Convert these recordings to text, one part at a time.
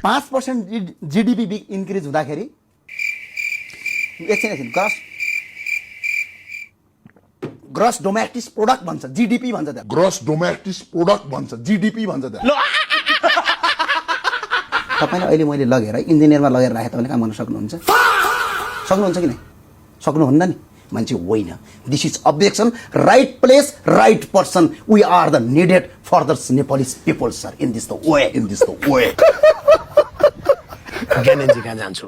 5% GDP increase हुँदाखेरि एकछिन gross domestic product भन्छ, जीडीपी भन्छ त्यहाँ। ग्रस डोमेस्टिक प्रोडक्ट भन्छ, जीडीपी भन्छ त्यहाँ। तपाईले अहिले मैले लगेर इन्जिनियरमा लगेर राखे तपाईले काम गर्न सक्नुहुन्छ कि नै? सक्नुहुन्न नि। मान्छे होइन। This is objection, right place right person. We are the needed for the Nepali people sir in this the way. ज्ञानेनजी कहाँ जान्छु?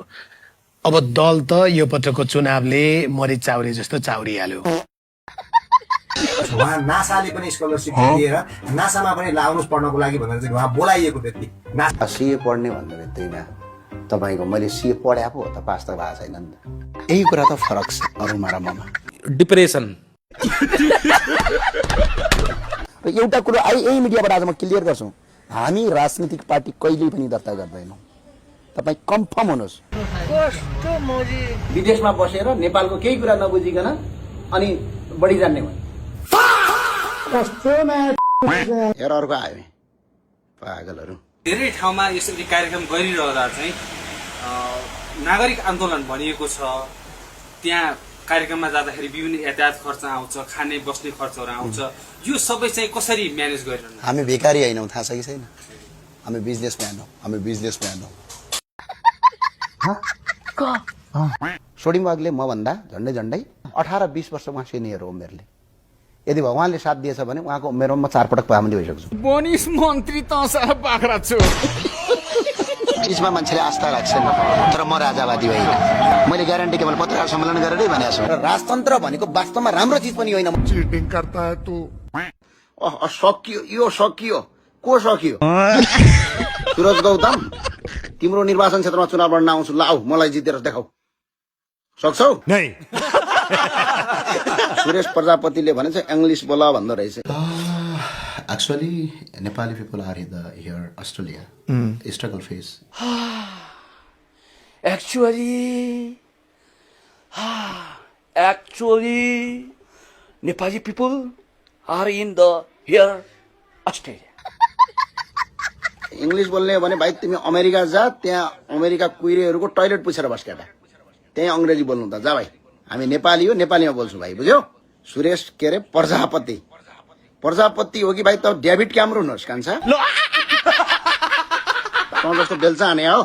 अब दल त यो पटकको चुनावले मरिच चाउरी जस्तो चाउरिहाल्यो। उहाँ नासाले पनि स्कलरसिप दिएर नासामा पनि लाग्नुहोस् पढ्नको लागि भनेर चाहिँ उहाँ बोलाइएको व्यक्ति। सीए पढ्ने भन्दा त्यहीमा तपाईको मैले सीए पढ्या पो त पास त भएको छैन नि त। यही कुरा त फरक छ अरूमा र ममा। डिप्रेसन एउटा कुरो यही मिडियाबाट आज म क्लियर गर्छु, हामी राजनीतिक पार्टी कहिल्यै पनि दर्ता गर्दैनौँ। तपाईँ कन्फर्म हुनुहोस्। विदेशमा बसेर नेपालको केही कुरा नबुझिकन अनि बढी जान्ने भयो। हेर अर्को आयो पागलहरू। धेरै ठाउँमा यसरी कार्यक्रम गरिरहँदा चाहिँ नागरिक आन्दोलन भनिएको छ। त्यहाँ कार्यक्रममा जाँदाखेरि विभिन्न यातायात खर्च आउँछ, खाने बस्ने खर्चहरू आउँछ। यो सबै चाहिँ कसरी म्यानेज गरिरहनु? हामी भिखारी होइनौँ, थाहा छ कि छैन? हामी बिजनेसम्यान हौ। सोडिङ वागले मभन्दा झन्डै 18-20 वर्ष उहाँ सिनियर हो मेरोले। यदि भगवानले साथ दिएछ भने उहाँको मेरो म 4 पटक पाबन्दी भइसक्छु। बनिस मन्त्री त सारा बाख्रा छु। बीचमा मान्छेले आस्था राख्छन्, तर म राजावादी होइन। मैले ग्यारेन्टी केवल पत्रकार सम्मेलन गरेरै भनेको छु। राजतन्त्र भनेको वास्तवमा राम्रो चिज पनि होइन। चीटिंग करता है तू। सकियो को सकियो? सुरज गौतम, तिम्रो निर्वाचन क्षेत्रमा चुनाव लड्न आउँछु, ल आऊ मलाई जितेर देखाऊ। सक्छौ? नै। सुरेश प्रजापतिले भने चाहिँ इंग्लिश बोला भन्दो रहेछ। Actually, Nepali people are here Australia. Struggle phase. Actually, Nepali people are in the here Australia. English बोल्ने भने भाइ तिमी अमेरिका जा, त्यहाँ अमेरिका कुइरेहरूको टोयलेट पुछेर बस केटा। त्यही अंग्रेजी बोल्नु त जा भाइ। हामी नेपाली हो, नेपालीमा बोल्छु भाइ, बुझ्यौ? सुरेश के अरे प्रजापति हो कि भाइ? त डेभिड क्यामरुन होस् कान्छा। तँ जस्तो बेल्चा हाने हो,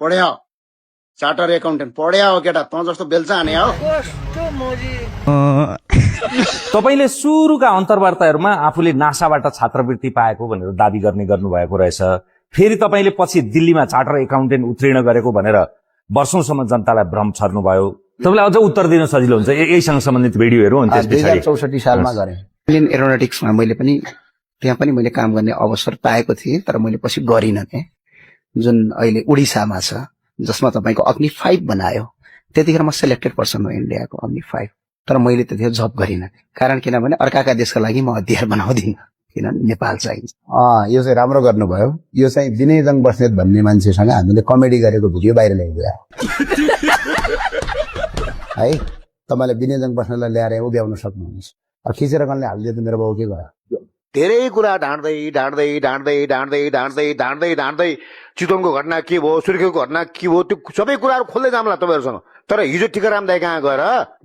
पढ्या हो, चार्टर एकाउन्टेन्ट पढ्या हो केटा। तँ जस्तो बेल्चा हाने हो। तपाईले सुरुका अन्तर्वार्ताहरूमा आफूले नासाबाट छात्रवृत्ति पाएको भनेर दाबी गर्नुभएको रहेछ। फेरि तपाईले पछि दिल्लीमा चार्टर एकाउन्टेन्ट उत्तीर्ण गरेको भनेर वर्षौंसम्म जनतालाई भ्रम छर्नुभयो। तपाईलाई अझ उत्तर दिन सजिलो हुन्छ यहीसँग सम्बन्धित भिडियोहरू अनि त्यसपछि 2064 सालमा गरे इन्डियन एरोनोटिक्समा। मैले पनि त्यहाँ पनि मैले काम गर्ने अवसर पाएको थिएँ, तर मैले पछि गरिनँ के। जुन अहिले उडिसामा छ, जसमा तपाईको अग्नि 5 बनायो, त्यतिखेर म सिलेक्टेड पर्सन हो इन्डियाको अग्नि 5, तर मैले त्यतिखेर जब गरिनँ। कारण किनभने अर्काका देशका लागि म हतियार बनाउँदिनँ, किनभने नेपाल चाहिन्छ। यो चाहिँ राम्रो गर्नुभयो। यो चाहिँ विनयजङ बस्नेत भन्ने मान्छेसँग हामीले कमेडी गरेको भिडियो बाहिर ल्याइदियो है। तपाईँले विनयजङ बस्नेतलाई ल्याएर उभ्याउन सक्नुहुन्छ। अब खिचेर कनले हालिदियो त मेरो बाउ के गर्यो? धेरै कुरा ढाँड्दै चितवनको घटना के भयो, सुर्खेतको घटना के भयो, त्यो सबै कुराहरू खोल्दै जाम्ला तपाईँहरूसँग। तर हिजो टिकाराम दाइ कहाँ गएर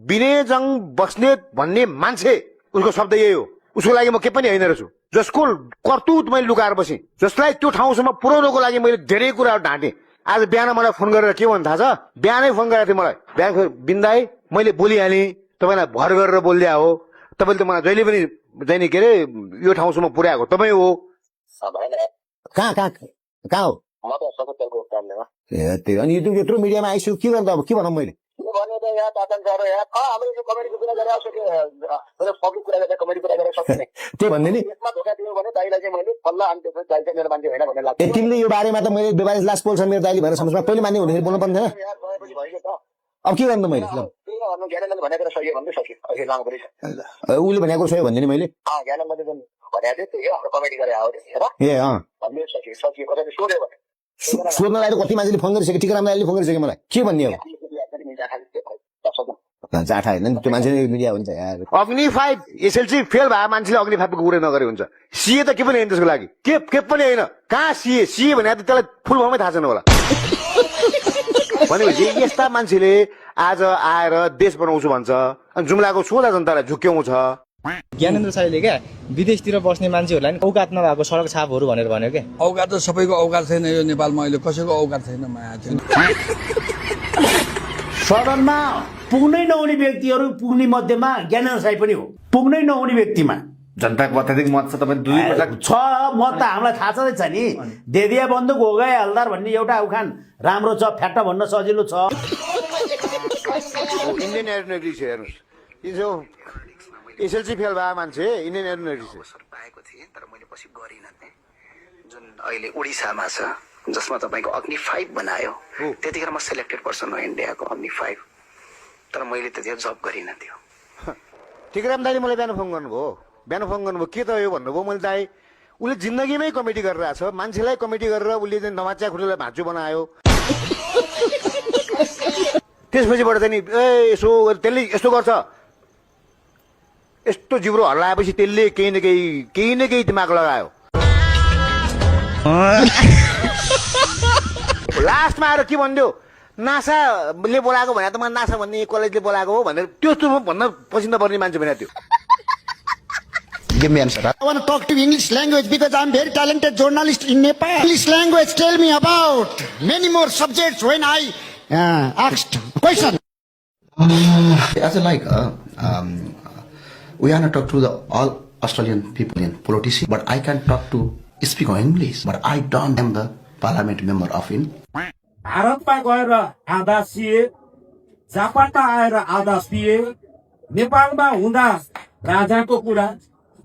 विनयजङ बस्नेत भन्ने मान्छे, उसको शब्द यही हो, उसको लागि म के पनि होइन रहेछु, जसको कर्तुत मैले लुकाएर बसेँ, जसलाई त्यो ठाउँसम्म पुर्याउनको लागि मैले धेरै कुराहरू ढाँटेँ। आज बिहान मलाई फोन गरेर के भन्नु थाहा छ? बिहानै फोन गरेको थिएँ मलाई। बिहान बिन्दाई मैले बोलिहालेँ, तपाईँलाई भर गरेर बोलिदिया हो। तपाईँले त मलाई जहिले पनि जाने के अरे यो ठाउँसम्म पुर्याएको तपाईँ हो। कहाँ हो? ए त्यही। अनि यत्रो मिडियामा आइसक्यो, के गर्दा अब के भनौँ मैले? त्यही भन्दै नि तिमीले यो बारेमा त मैले 42 लाख पोल्छ मेरो दाइले भनेर समझमा पहिले मान्ने हुँदाखेरि बोल्नु पर्ने थिएन। अब के गर्नु मैले? उसले भनेको सही भन्दै नि मैले। सोध्नलाई त कति मान्छेले फोन गरिसक्यो, टिकाराम दाइले फोन गरिसक्यो मलाई। के भन्ने हो? जाठा होइन नि त्यो मान्छे मिडिया हुन्छ यार अग्नि 5 एसएलसी फेल भए मान्छेले अग्नि 5 को कुरा नगरे हुन्छ सीए त के पनि होइन त्यसको लागि के पनि होइन कहाँ सीए भने त त्यसलाई फुल फर्मै थाहा छैन होला भनेपछि यस्ता मान्छेले आज आएर देश बनाउँछु भन्छ अनि जुम्लाको सोझा जनतालाई झुक्क्याउँछ ज्ञानेन्द्र साईले क्या विदेशतिर बस्ने मान्छेहरूलाई नि औकात नभएको सडक छापहरू भनेर भन्यो क्या औकात त सबैको औकात छैन यो नेपालमा अहिले कसैको औकात छैन माया छैन सदनमा पुग्नै नहुने व्यक्तिहरू पुग्ने मध्येमा ज्ञानेन्द्र साई पनि हो पुग्नै नहुने व्यक्तिमा जनताको अत्याधिक मत छ तपाईँ दुई छ मत त हामीलाई थाहा छँदैछ नि देदिया बन्दुक हो गए हलदार भन्ने एउटा उखान राम्रो छ फ्याट्ट भन्न सजिलो छ इन्डियन एरोनोटिक्स हेर्नुहोस् यो एसएलसी फेल भए मान्छे इन्डियन एरोनोटिक्स पाएको थिएँ तर मैले पछि गरिनँ जुन अहिले उडिसामा छ जसमा तपाईँको अग्नि 5 बनायो त्यतिखेर म सेलेक्टेड पर्सन हो इन्डियाको अग्नि 5 तर मैले त्यतिखेर जब गरिनँ त्यो टिकराम दाइले मलाई बिहान फोन गर्नुभयो के त यो भन्नुभयो मैले दाइ उसले जिन्दगीमै कमेटी गरिरहेछ मान्छेलाई कमेटी गरेर उसले चाहिँ नमाच्या खुट्टालाई भाँचो बनायो त्यसपछिबाट चाहिँ नि यसो त्यसले यस्तो गर्छ यस्तो जिब्रो हल्लाएपछि त्यसले केही न केही दिमाग लगायो लास्टमा आएर के भन्यो नासाले बोलाएको भने त म नासा भन्ने कलेजले बोलाएको हो भनेर त्यस्तो भन्न पछि नपर्ने मान्छे भने त्यो Give me answer. I want to talk to you English language because I'm very talented journalist in Nepal. English language tell me about many more subjects when I asked question. As a we are not talk to the all Australian people in politics, but I can talk to speak English, but I don't am the parliament member of in. भारतमा गएर आधा सिए जापानमा आएर आधा सिए नेपालमा हुँदा राजाको कुरा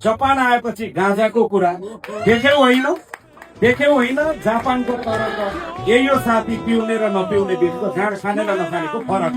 जापान आएपछि गाजाको कुरा देख्यौ होइन जापानको तरफ यही हो साथी पिउने र नपिउने बिचको झाड खाने र नखानेको फरक